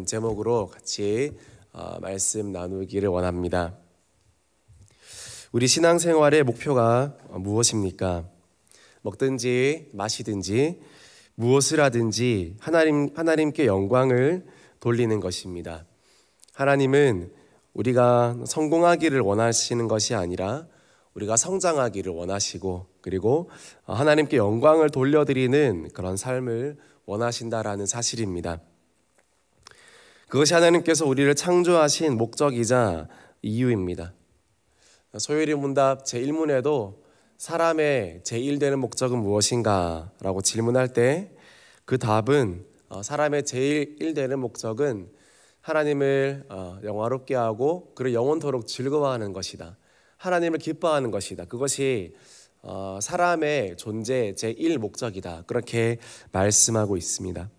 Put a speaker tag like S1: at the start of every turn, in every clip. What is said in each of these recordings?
S1: 제목으로 같이 말씀 나누기를 원합니다. 우리 신앙생활의 목표가 무엇입니까? 먹든지 마시든지 무엇을 하든지 하나님께 영광을 돌리는 것입니다. 하나님은 우리가 성공하기를 원하시는 것이 아니라 우리가 성장하기를 원하시고, 그리고 하나님께 영광을 돌려드리는 그런 삶을 원하신다라는 사실입니다. 그것이 하나님께서 우리를 창조하신 목적이자 이유입니다. 소요리 문답 제1문에도 사람의 제1되는 목적은 무엇인가? 라고 질문할 때 그 답은 사람의 제1되는 목적은 하나님을 영화롭게 하고 그를 영원토록 즐거워하는 것이다. 하나님을 기뻐하는 것이다. 그것이 사람의 존재 제1목적이다. 그렇게 말씀하고 있습니다.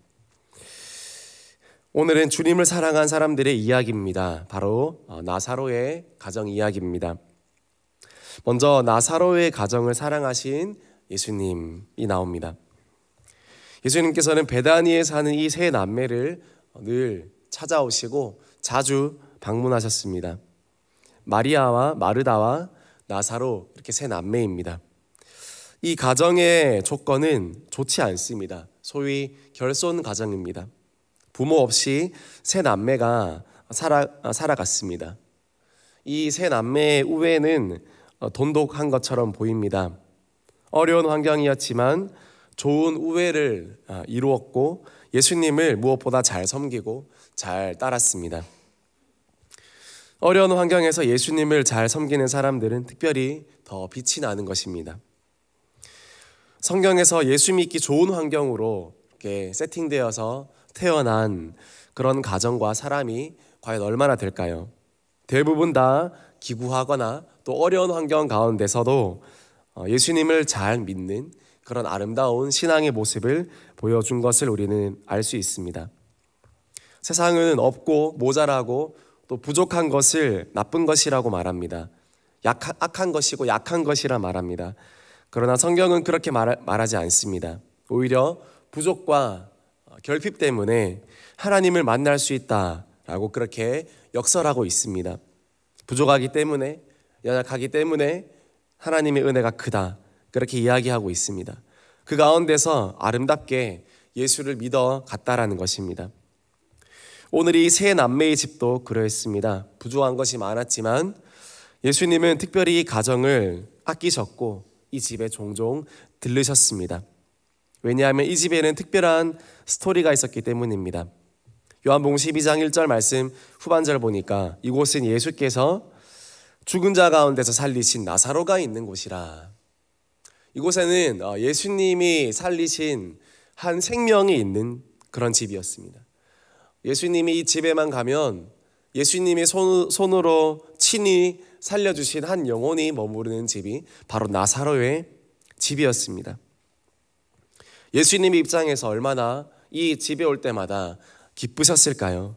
S1: 오늘은 주님을 사랑한 사람들의 이야기입니다. 바로 나사로의 가정 이야기입니다. 먼저 나사로의 가정을 사랑하신 예수님이 나옵니다. 예수님께서는 베다니에 사는 이 세 남매를 늘 찾아오시고 자주 방문하셨습니다. 마리아와 마르다와 나사로, 이렇게 세 남매입니다. 이 가정의 조건은 좋지 않습니다. 소위 결손 가정입니다. 부모 없이 세 남매가 살아갔습니다. 이 세 남매의 우애는 돈독한 것처럼 보입니다. 어려운 환경이었지만 좋은 우애를 이루었고 예수님을 무엇보다 잘 섬기고 잘 따랐습니다. 어려운 환경에서 예수님을 잘 섬기는 사람들은 특별히 더 빛이 나는 것입니다. 성경에서 예수 믿기 좋은 환경으로 이렇게 세팅되어서 태어난 그런 가정과 사람이 과연 얼마나 될까요? 대부분 다 기구하거나 또 어려운 환경 가운데서도 예수님을 잘 믿는 그런 아름다운 신앙의 모습을 보여준 것을 우리는 알 수 있습니다. 세상은 없고 모자라고 또 부족한 것을 나쁜 것이라고 말합니다. 악한 것이고 약한 것이라 말합니다. 그러나 성경은 그렇게 말하지 않습니다. 오히려 부족과 결핍 때문에 하나님을 만날 수 있다라고 그렇게 역설하고 있습니다. 부족하기 때문에, 연약하기 때문에 하나님의 은혜가 크다, 그렇게 이야기하고 있습니다. 그 가운데서 아름답게 예수를 믿어 갔다라는 것입니다. 오늘 이 세 남매의 집도 그러했습니다. 부족한 것이 많았지만 예수님은 특별히 이 가정을 아끼셨고 이 집에 종종 들르셨습니다. 왜냐하면 이 집에는 특별한 스토리가 있었기 때문입니다. 요한복음 12장 1절 말씀 후반절 보니까 이곳은 예수께서 죽은 자 가운데서 살리신 나사로가 있는 곳이라. 이곳에는 예수님이 살리신 한 생명이 있는 그런 집이었습니다. 예수님이 이 집에만 가면 예수님이 손으로 친히 살려주신 한 영혼이 머무르는 집이 바로 나사로의 집이었습니다. 예수님의 입장에서 얼마나 이 집에 올 때마다 기쁘셨을까요?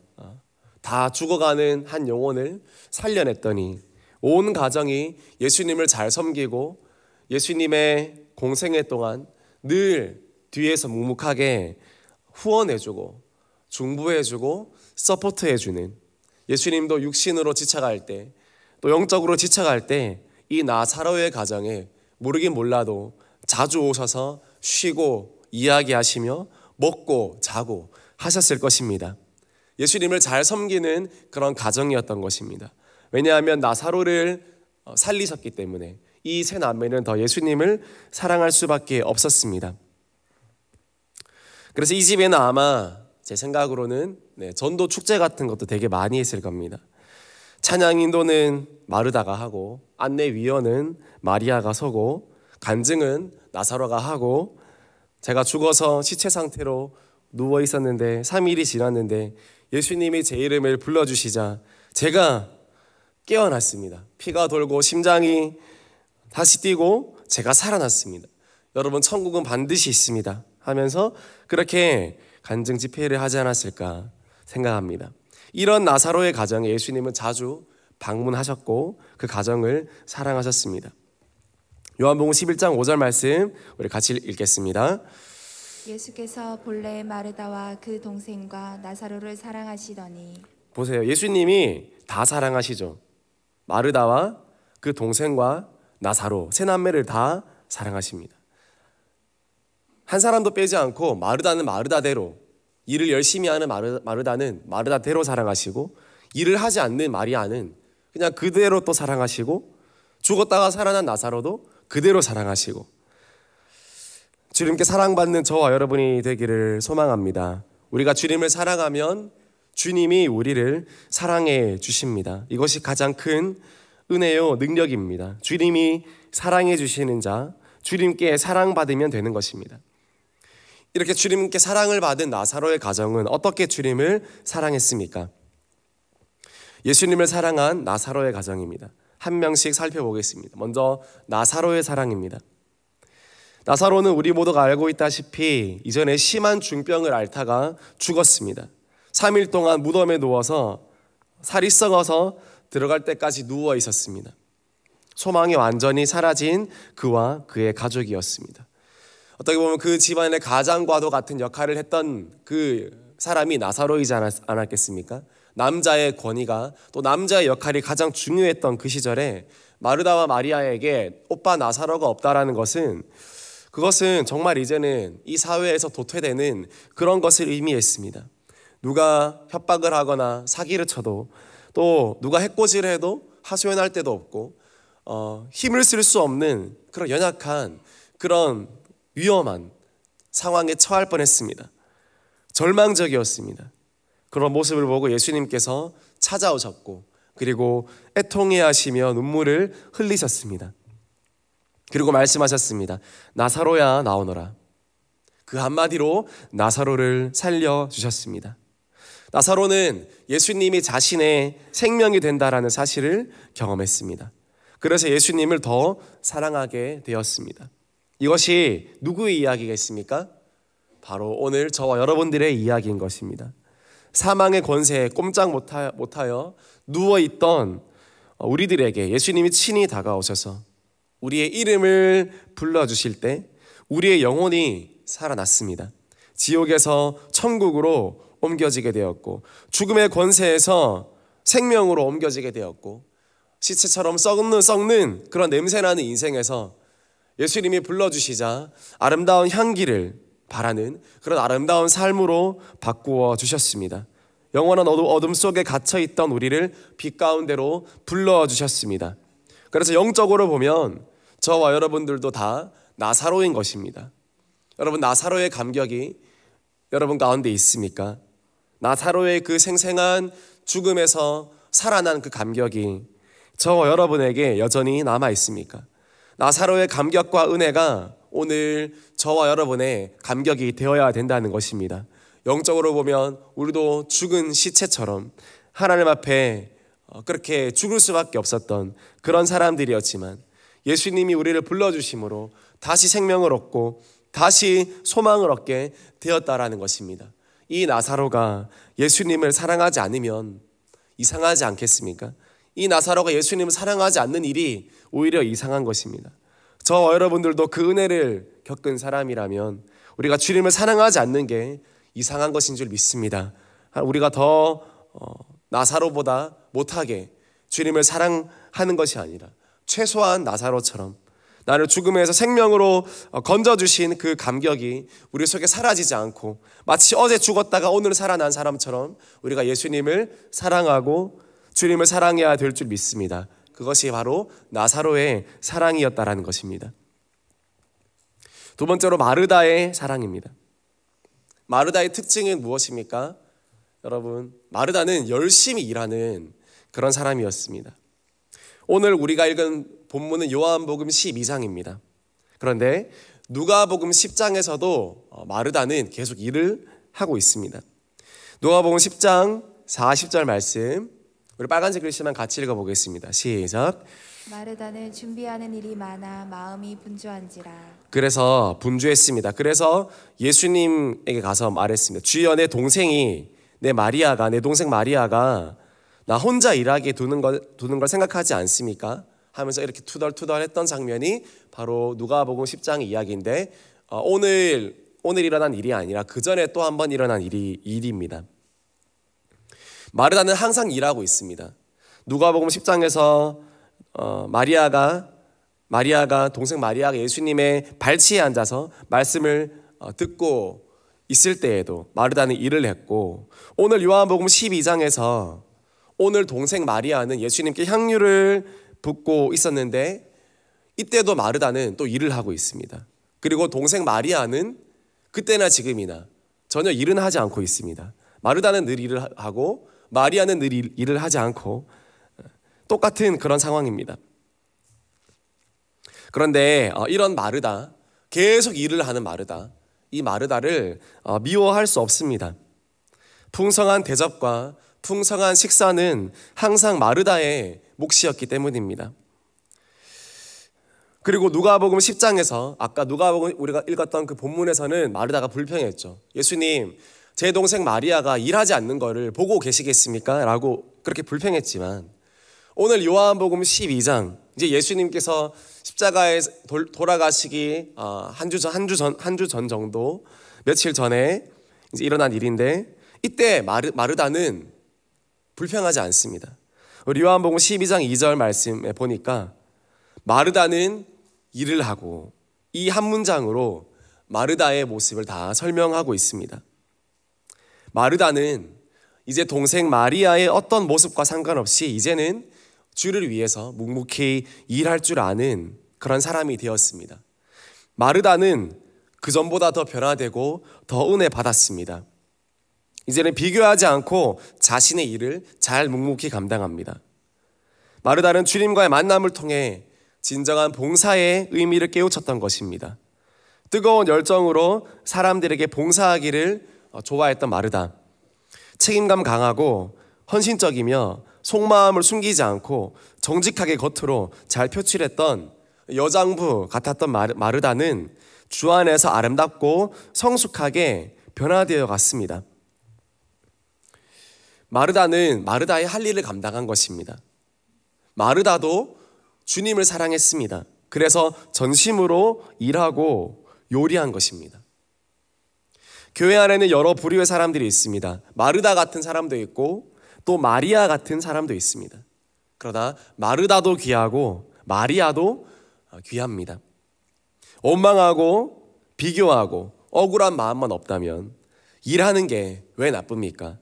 S1: 다 죽어가는 한 영혼을 살려냈더니 온 가정이 예수님을 잘 섬기고 예수님의 공생애 동안 늘 뒤에서 묵묵하게 후원해주고 중보해주고 서포트해주는, 예수님도 육신으로 지쳐갈 때 또 영적으로 지쳐갈 때 이 나사로의 가정에 모르긴 몰라도 자주 오셔서 쉬고 이야기하시며 먹고 자고 하셨을 것입니다. 예수님을 잘 섬기는 그런 가정이었던 것입니다. 왜냐하면 나사로를 살리셨기 때문에 이 세 남매는 더 예수님을 사랑할 수밖에 없었습니다. 그래서 이 집에는 아마 제 생각으로는 전도 축제 같은 것도 되게 많이 했을 겁니다. 찬양 인도는 마르다가 하고 안내위원은 마리아가 서고 간증은 나사로가 하고, 제가 죽어서 시체 상태로 누워 있었는데 3일이 지났는데 예수님이 제 이름을 불러주시자 제가 깨어났습니다. 피가 돌고 심장이 다시 뛰고 제가 살아났습니다. 여러분, 천국은 반드시 있습니다 하면서 그렇게 간증 집회를 하지 않았을까 생각합니다. 이런 나사로의 가정에 예수님은 자주 방문하셨고 그 가정을 사랑하셨습니다. 요한복음 11장 5절 말씀 우리 같이 읽겠습니다.
S2: 예수께서 본래 마르다와 그 동생과 나사로를 사랑하시더니.
S1: 보세요. 예수님이 다 사랑하시죠. 마르다와 그 동생과 나사로 세 남매를 다 사랑하십니다. 한 사람도 빼지 않고 마르다는 마르다대로, 일을 열심히 하는 마르다는 마르다대로 사랑하시고, 일을 하지 않는 마리아는 그냥 그대로 또 사랑하시고, 죽었다가 살아난 나사로도 그대로 사랑하시고, 주님께 사랑받는 저와 여러분이 되기를 소망합니다. 우리가 주님을 사랑하면 주님이 우리를 사랑해 주십니다. 이것이 가장 큰 은혜요 능력입니다. 주님이 사랑해 주시는 자, 주님께 사랑받으면 되는 것입니다. 이렇게 주님께 사랑을 받은 나사로의 가정은 어떻게 주님을 사랑했습니까? 예수님을 사랑한 나사로의 가정입니다. 한 명씩 살펴보겠습니다. 먼저 나사로의 사랑입니다. 나사로는 우리 모두가 알고 있다시피 이전에 심한 중병을 앓다가 죽었습니다. 3일 동안 무덤에 누워서 살이 썩어서 들어갈 때까지 누워 있었습니다. 소망이 완전히 사라진 그와 그의 가족이었습니다. 어떻게 보면 그 집안의 가장과도 같은 역할을 했던 그 사람이 나사로이지 않았겠습니까? 남자의 권위가, 또 남자의 역할이 가장 중요했던 그 시절에 마르다와 마리아에게 오빠 나사로가 없다라는 것은, 그것은 정말 이제는 이 사회에서 도태되는 그런 것을 의미했습니다. 누가 협박을 하거나 사기를 쳐도, 또 누가 해코지를 해도 하소연할 데도 없고, 힘을 쓸 수 없는 그런 연약한, 그런 위험한 상황에 처할 뻔했습니다. 절망적이었습니다. 그런 모습을 보고 예수님께서 찾아오셨고, 그리고 애통해 하시며 눈물을 흘리셨습니다. 그리고 말씀하셨습니다. 나사로야 나오너라. 그 한마디로 나사로를 살려주셨습니다. 나사로는 예수님이 자신의 생명이 된다라는 사실을 경험했습니다. 그래서 예수님을 더 사랑하게 되었습니다. 이것이 누구의 이야기겠습니까? 바로 오늘 저와 여러분들의 이야기인 것입니다. 사망의 권세에 꼼짝 못하여 누워있던 우리들에게 예수님이 친히 다가오셔서 우리의 이름을 불러주실 때 우리의 영혼이 살아났습니다. 지옥에서 천국으로 옮겨지게 되었고, 죽음의 권세에서 생명으로 옮겨지게 되었고, 시체처럼 썩는 그런 냄새나는 인생에서 예수님이 불러주시자 아름다운 향기를 바라는 그런 아름다운 삶으로 바꾸어 주셨습니다. 영원한 어둠 속에 갇혀있던 우리를 빛 가운데로 불러주셨습니다. 그래서 영적으로 보면 저와 여러분들도 다 나사로인 것입니다. 여러분, 나사로의 감격이 여러분 가운데 있습니까? 나사로의 그 생생한 죽음에서 살아난 그 감격이 저와 여러분에게 여전히 남아 있습니까? 나사로의 감격과 은혜가 오늘 저와 여러분의 감격이 되어야 된다는 것입니다. 영적으로 보면 우리도 죽은 시체처럼 하나님 앞에 그렇게 죽을 수밖에 없었던 그런 사람들이었지만, 예수님이 우리를 불러주심으로 다시 생명을 얻고 다시 소망을 얻게 되었다라는 것입니다. 이 나사로가 예수님을 사랑하지 않으면 이상하지 않겠습니까? 이 나사로가 예수님을 사랑하지 않는 일이 오히려 이상한 것입니다. 저와 여러분들도 그 은혜를 겪은 사람이라면 우리가 주님을 사랑하지 않는 게 이상한 것인 줄 믿습니다. 우리가 더 나사로보다 못하게 주님을 사랑하는 것이 아니라 최소한 나사로처럼 나를 죽음에서 생명으로 건져주신 그 감격이 우리 속에 사라지지 않고, 마치 어제 죽었다가 오늘 살아난 사람처럼 우리가 예수님을 사랑하고 주님을 사랑해야 될 줄 믿습니다. 그것이 바로 나사로의 사랑이었다라는 것입니다. 두 번째로 마르다의 사랑입니다. 마르다의 특징은 무엇입니까? 여러분, 마르다는 열심히 일하는 그런 사람이었습니다. 오늘 우리가 읽은 본문은 요한복음 12장입니다. 그런데 누가복음 10장에서도 마르다는 계속 일을 하고 있습니다. 누가복음 10장 40절 말씀, 우리 빨간색 글씨만 같이 읽어보겠습니다. 시작.
S2: 마르다는 준비하는 일이 많아 마음이 분주한지라.
S1: 그래서 분주했습니다. 그래서 예수님에게 가서 말했습니다. 주여, 내 동생 마리아가 나 혼자 일하게 두는 걸 생각하지 않습니까? 하면서 이렇게 투덜투덜했던 장면이 바로 누가복음 10장 이야기인데, 오늘 오늘 일어난 일이 아니라 그 전에 또 한 번 일어난 일입니다. 마르다는 항상 일하고 있습니다. 누가복음 10장에서 마리아가 동생 마리아가 예수님의 발치에 앉아서 말씀을 듣고 있을 때에도 마르다는 일을 했고, 오늘 요한복음 12장에서 오늘 동생 마리아는 예수님께 향유를 붓고 있었는데 이때도 마르다는 또 일을 하고 있습니다. 그리고 동생 마리아는 그때나 지금이나 전혀 일은 하지 않고 있습니다. 마르다는 늘 일을 하고 마리아는 늘 일을 하지 않고 똑같은 그런 상황입니다. 그런데 이런 마르다, 계속 일을 하는 마르다, 이 마르다를 미워할 수 없습니다. 풍성한 대접과 풍성한 식사는 항상 마르다의 몫이었기 때문입니다. 그리고 누가복음 10장에서 아까 누가복음 우리가 읽었던 그 본문에서는 마르다가 불평했죠. 예수님, 제 동생 마리아가 일하지 않는 것을 보고 계시겠습니까? 라고 그렇게 불평했지만, 오늘 요한복음 12장, 이제 예수님께서 십자가에 돌아가시기 한 주 전 정도, 며칠 전에 이제 일어난 일인데, 이때 마르다는 불평하지 않습니다. 우리 요한복음 12장 2절 말씀에 보니까 마르다는 일을 하고, 이 한 문장으로 마르다의 모습을 다 설명하고 있습니다. 마르다는 이제 동생 마리아의 어떤 모습과 상관없이 이제는 주를 위해서 묵묵히 일할 줄 아는 그런 사람이 되었습니다. 마르다는 그전보다 더 변화되고 더 은혜 받았습니다. 이제는 비교하지 않고 자신의 일을 잘 묵묵히 감당합니다. 마르다는 주님과의 만남을 통해 진정한 봉사의 의미를 깨우쳤던 것입니다. 뜨거운 열정으로 사람들에게 봉사하기를 좋아했던 마르다, 책임감 강하고 헌신적이며 속마음을 숨기지 않고 정직하게 겉으로 잘 표출했던 여장부 같았던 마르다는 주 안에서 아름답고 성숙하게 변화되어 갔습니다. 마르다는 마르다의 할 일을 감당한 것입니다. 마르다도 주님을 사랑했습니다. 그래서 전심으로 일하고 요리한 것입니다. 교회 안에는 여러 부류의 사람들이 있습니다. 마르다 같은 사람도 있고 또 마리아 같은 사람도 있습니다. 그러나 마르다도 귀하고 마리아도 귀합니다. 원망하고 비교하고 억울한 마음만 없다면 일하는 게 왜 나쁩니까?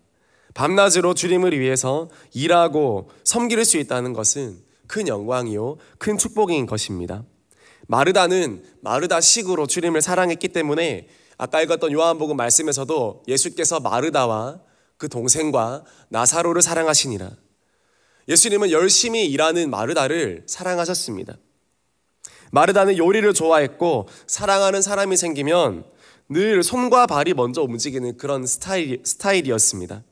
S1: 밤낮으로 주님을 위해서 일하고 섬길 수 있다는 것은 큰 영광이요 큰 축복인 것입니다. 마르다는 마르다식으로 주님을 사랑했기 때문에 아까 읽었던 요한복음 말씀에서도 예수께서 마르다와 그 동생과 나사로를 사랑하시니라. 예수님은 열심히 일하는 마르다를 사랑하셨습니다. 마르다는 요리를 좋아했고 사랑하는 사람이 생기면 늘 손과 발이 먼저 움직이는 그런 스타일이었습니다.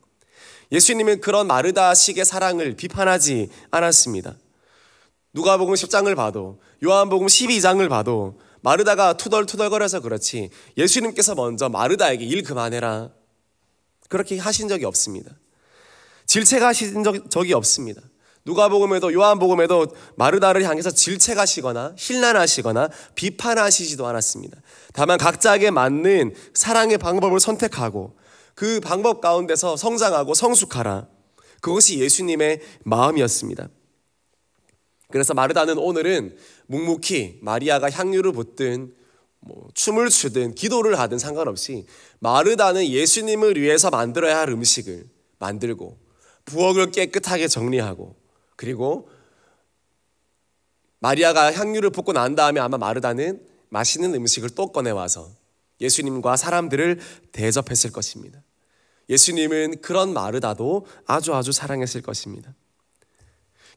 S1: 예수님은 그런 마르다식의 사랑을 비판하지 않았습니다. 누가복음 10장을 봐도 요한복음 12장을 봐도 마르다가 투덜투덜거려서 그렇지 예수님께서 먼저 마르다에게 일 그만해라 그렇게 하신 적이 없습니다. 질책하신 적이 없습니다. 누가복음에도 요한복음에도 마르다를 향해서 질책하시거나 힐난하시거나 비판하시지도 않았습니다. 다만 각자에게 맞는 사랑의 방법을 선택하고 그 방법 가운데서 성장하고 성숙하라, 그것이 예수님의 마음이었습니다. 그래서 마르다는 오늘은 묵묵히 마리아가 향유를 붓든 춤을 추든 기도를 하든 상관없이 마르다는 예수님을 위해서 만들어야 할 음식을 만들고 부엌을 깨끗하게 정리하고, 그리고 마리아가 향유를 붓고 난 다음에 아마 마르다는 맛있는 음식을 또 꺼내와서 예수님과 사람들을 대접했을 것입니다. 예수님은 그런 마르다도 아주 사랑했을 것입니다.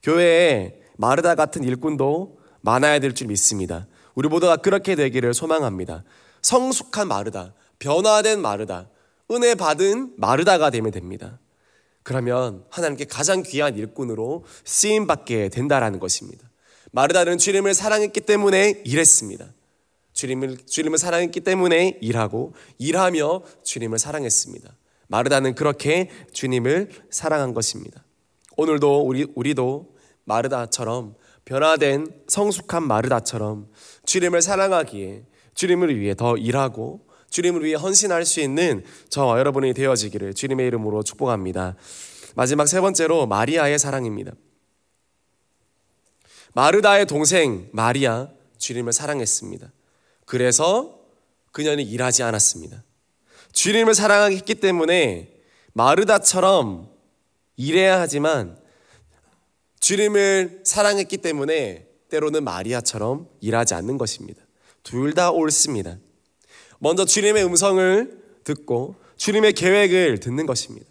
S1: 교회에 마르다 같은 일꾼도 많아야 될 줄 믿습니다. 우리 모두가 그렇게 되기를 소망합니다. 성숙한 마르다, 변화된 마르다, 은혜 받은 마르다가 되면 됩니다. 그러면 하나님께 가장 귀한 일꾼으로 쓰임받게 된다라는 것입니다. 마르다는 주님을 사랑했기 때문에 일했습니다. 주님을 사랑했기 때문에 일하고 일하며 주님을 사랑했습니다. 마르다는 그렇게 주님을 사랑한 것입니다. 오늘도 우리도 마르다처럼 성숙한 마르다처럼 주님을 사랑하기에 주님을 위해 더 일하고 주님을 위해 헌신할 수 있는 저와 여러분이 되어지기를 주님의 이름으로 축복합니다. 마지막 세 번째로 마리아의 사랑입니다. 마르다의 동생 마리아, 주님을 사랑했습니다. 그래서 그녀는 일하지 않았습니다. 주님을 사랑했기 때문에 마르다처럼 일해야 하지만 주님을 사랑했기 때문에 때로는 마리아처럼 일하지 않는 것입니다. 둘 다 옳습니다. 먼저 주님의 음성을 듣고 주님의 계획을 듣는 것입니다.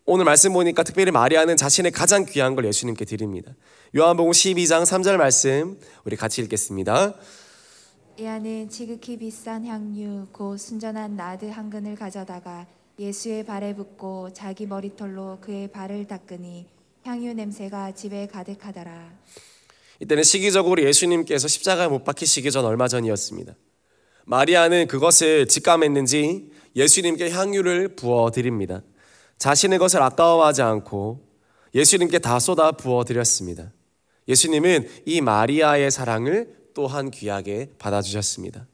S1: 오늘 말씀 보니까 특별히 마리아는 자신의 가장 귀한 걸 예수님께 드립니다. 요한복음 12장 3절 말씀 우리 같이 읽겠습니다.
S2: 마리아는 지극히 비싼 향유 곧 순전한 나드 한 근을 가져다가 예수의 발에 붓고 자기 머리털로 그의 발을 닦으니 향유 냄새가 집에 가득하더라.
S1: 이때는 시기적으로 예수님께서 십자가에 못 박히시기 전 얼마 전이었습니다. 마리아는 그것을 직감했는지 예수님께 향유를 부어 드립니다. 자신의 것을 아까워하지 않고 예수님께 다 쏟아 부어 드렸습니다. 예수님은 이 마리아의 사랑을 또한 귀하게 받아주셨습니다.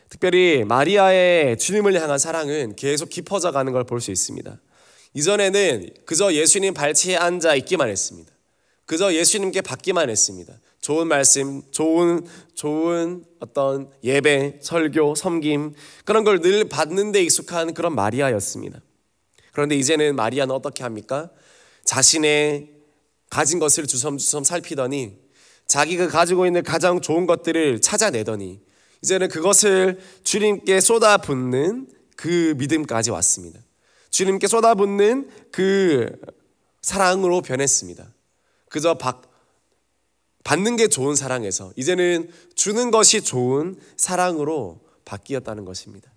S1: 특별히 마리아의 주님을 향한 사랑은 계속 깊어져 가는 걸 볼 수 있습니다. 이전에는 그저 예수님 발치에 앉아 있기만 했습니다. 그저 예수님께 받기만 했습니다. 좋은 말씀, 좋은 어떤 예배, 설교, 섬김 그런 걸 늘 받는 데 익숙한 그런 마리아였습니다. 그런데 이제는 마리아는 어떻게 합니까? 자신의 가진 것을 주섬주섬 살피더니 자기가 가지고 있는 가장 좋은 것들을 찾아내더니 이제는 그것을 주님께 쏟아붓는 그 믿음까지 왔습니다. 주님께 쏟아붓는 그 사랑으로 변했습니다. 그저 받는 게 좋은 사랑에서 이제는 주는 것이 좋은 사랑으로 바뀌었다는 것입니다.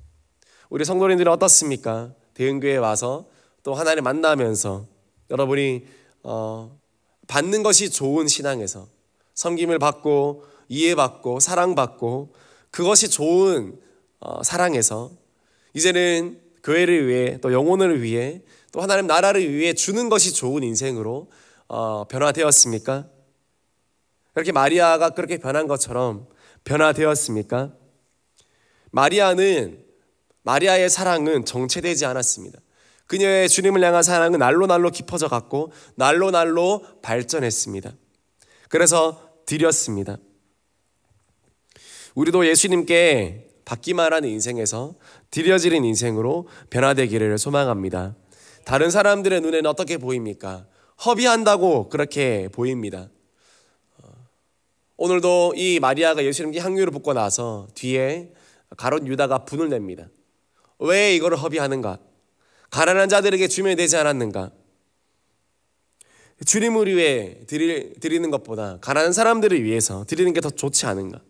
S1: 우리 성도님들은 어떻습니까? 대흥교회에 와서 또 하나님 만나면서 여러분이 받는 것이 좋은 신앙에서 섬김을 받고 이해받고 사랑받고 그것이 좋은 사랑에서 이제는 교회를 위해 또 영혼을 위해 또 하나님 나라를 위해 주는 것이 좋은 인생으로 변화되었습니까? 그렇게 마리아가 그렇게 변한 것처럼 변화되었습니까? 마리아의 사랑은 정체되지 않았습니다. 그녀의 주님을 향한 사랑은 날로 깊어져 갔고 날로 발전했습니다. 그래서 드렸습니다. 우리도 예수님께 받기만 하는 인생에서 드려지는 인생으로 변화되기를 소망합니다. 다른 사람들의 눈에는 어떻게 보입니까? 허비한다고 그렇게 보입니다. 오늘도 이 마리아가 예수님께 향유를 붓고 나서 뒤에 가룟 유다가 분을 냅니다. 왜 이거를 허비하는가? 가난한 자들에게 주면 되지 않았는가? 주님을 위해 드리는 것보다 가난한 사람들을 위해서 드리는 게 더 좋지 않은가?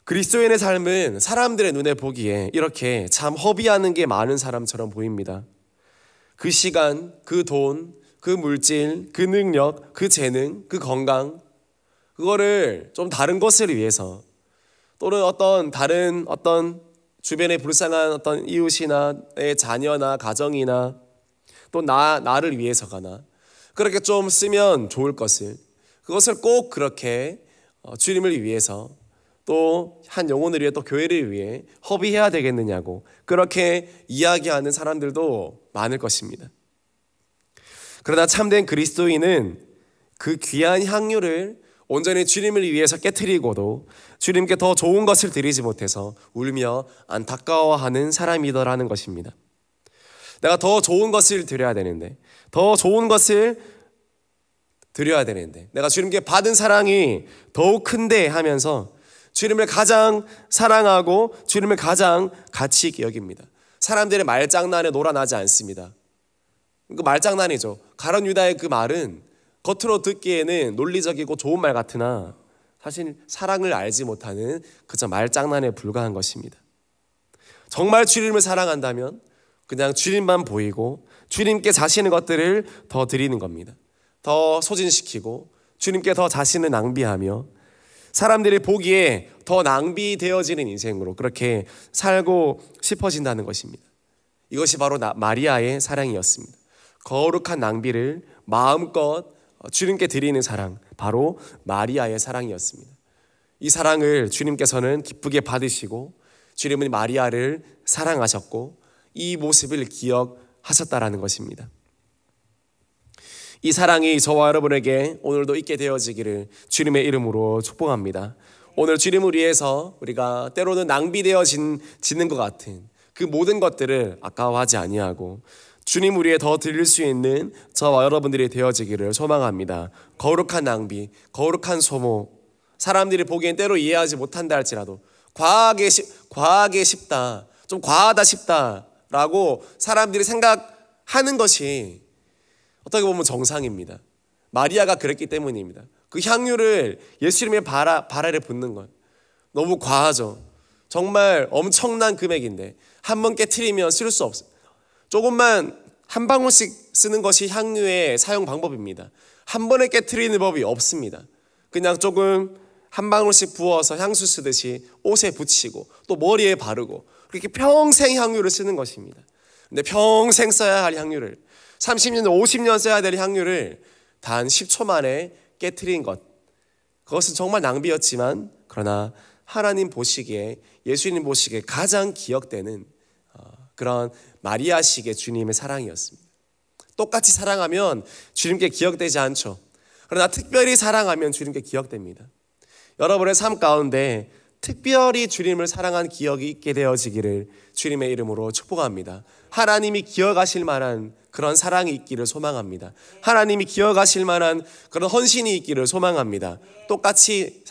S1: 그리스도인의 삶은 사람들의 눈에 보기에 이렇게 참 허비하는 게 많은 사람처럼 보입니다. 그 시간, 그 돈, 그 물질, 그 능력, 그 재능, 그 건강 그거를 좀 다른 것을 위해서 또는 다른 주변에 불쌍한 어떤 이웃이나 내 자녀나 가정이나 또 나를 위해서가나 그렇게 좀 쓰면 좋을 그것을 꼭 그렇게 주님을 위해서 또 한 영혼을 위해 또 교회를 위해 허비해야 되겠느냐고 그렇게 이야기하는 사람들도 많을 것입니다. 그러나 참된 그리스도인은 그 귀한 향유를 온전히 주님을 위해서 깨트리고도 주님께 더 좋은 것을 드리지 못해서 울며 안타까워하는 사람이더라는 것입니다. 내가 더 좋은 것을 드려야 되는데 내가 주님께 받은 사랑이 더욱 큰데 하면서 주님을 가장 사랑하고 주님을 가장 가치 있게 여깁니다. 사람들의 말장난에 놀아나지 않습니다. 그 말장난이죠. 가룟 유다의 그 말은 겉으로 듣기에는 논리적이고 좋은 말 같으나 사실 사랑을 알지 못하는 그저 말장난에 불과한 것입니다. 정말 주님을 사랑한다면 그냥 주님만 보이고 주님께 자신의 것들을 더 드리는 겁니다. 더 소진시키고 주님께 더 자신을 낭비하며 사람들이 보기에 더 낭비되어지는 인생으로 그렇게 살고 싶어진다는 것입니다. 이것이 바로 마리아의 사랑이었습니다. 거룩한 낭비를 마음껏 주님께 드리는 사랑, 바로 마리아의 사랑이었습니다. 이 사랑을 주님께서는 기쁘게 받으시고 주님은 마리아를 사랑하셨고 이 모습을 기억하셨다라는 것입니다. 이 사랑이 저와 여러분에게 오늘도 있게 되어지기를 주님의 이름으로 축복합니다. 오늘 주님을 위해서 우리가 때로는 낭비되어지는 것 같은 그 모든 것들을 아까워하지 아니하고 주님을 위해 더 드릴 수 있는 저와 여러분들이 되어지기를 소망합니다. 거룩한 낭비, 거룩한 소모, 사람들이 보기엔 때로 이해하지 못한다 할지라도 과하게 싶다, 좀 과하다 싶다라고 사람들이 생각하는 것이 어떻게 보면 정상입니다. 마리아가 그랬기 때문입니다. 그 향유를 예수님의 발 아래 붓는 것 너무 과하죠. 정말 엄청난 금액인데 한 번 깨트리면 쓸 수 없어요. 조금만 한 방울씩 쓰는 것이 향유의 사용 방법입니다. 한 번에 깨트리는 법이 없습니다. 그냥 조금 한 방울씩 부어서 향수 쓰듯이 옷에 붙이고 또 머리에 바르고 그렇게 평생 향유를 쓰는 것입니다. 근데 평생 써야 할 향유를 30년, 50년 써야 될 향유를 단 10초 만에 깨트린 것, 그것은 정말 낭비였지만 그러나 하나님 보시기에, 예수님 보시기에 가장 기억되는 그런 마리아식의 주님의 사랑이었습니다. 똑같이 사랑하면 주님께 기억되지 않죠. 그러나 특별히 사랑하면 주님께 기억됩니다. 여러분의 삶 가운데 특별히 주님을 사랑한 기억이 있게 되어지기를 주님의 이름으로 축복합니다. 하나님이 기억하실 만한 그런 사랑이 있기를 소망합니다. 하나님이 기억하실 만한 그런 헌신이 있기를 소망합니다. 똑같이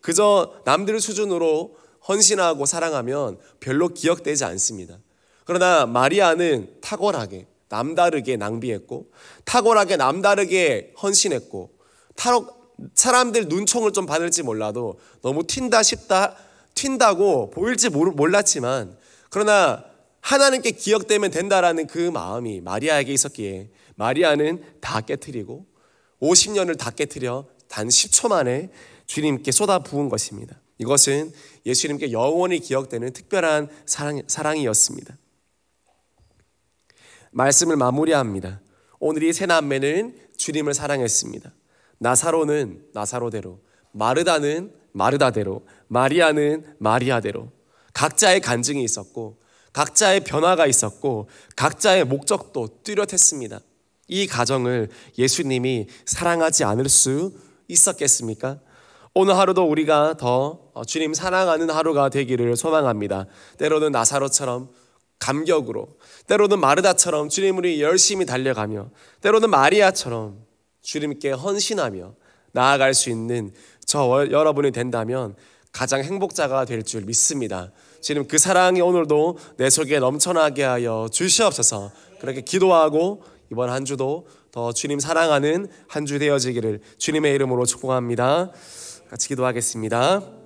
S1: 그저 남들 수준으로 헌신하고 사랑하면 별로 기억되지 않습니다. 그러나 마리아는 탁월하게 남다르게 낭비했고 탁월하게 남다르게 헌신했고 사람들 눈총을 좀 받을지 몰라도 너무 튄다고 보일지 몰랐지만 그러나 하나님께 기억되면 된다라는 그 마음이 마리아에게 있었기에 마리아는 다 깨트리고 50년을 다 깨트려 단 10초 만에 주님께 쏟아부은 것입니다. 이것은 예수님께 영원히 기억되는 특별한 사랑이었습니다. 말씀을 마무리합니다. 오늘 이 세 남매는 주님을 사랑했습니다. 나사로는 나사로대로, 마르다는 마르다대로, 마리아는 마리아대로 각자의 간증이 있었고 각자의 변화가 있었고 각자의 목적도 뚜렷했습니다. 이 가정을 예수님이 사랑하지 않을 수 있었겠습니까? 오늘 하루도 우리가 더 주님 사랑하는 하루가 되기를 소망합니다. 때로는 나사로처럼 감격으로, 때로는 마르다처럼 주님을 위해 열심히 달려가며, 때로는 마리아처럼 주님께 헌신하며 나아갈 수 있는 저 여러분이 된다면 가장 행복자가 될 줄 믿습니다. 주님 그 사랑이 오늘도 내 속에 넘쳐나게 하여 주시옵소서. 그렇게 기도하고 이번 한 주도 더 주님 사랑하는 한 주 되어지기를 주님의 이름으로 축복합니다. 같이 기도하겠습니다.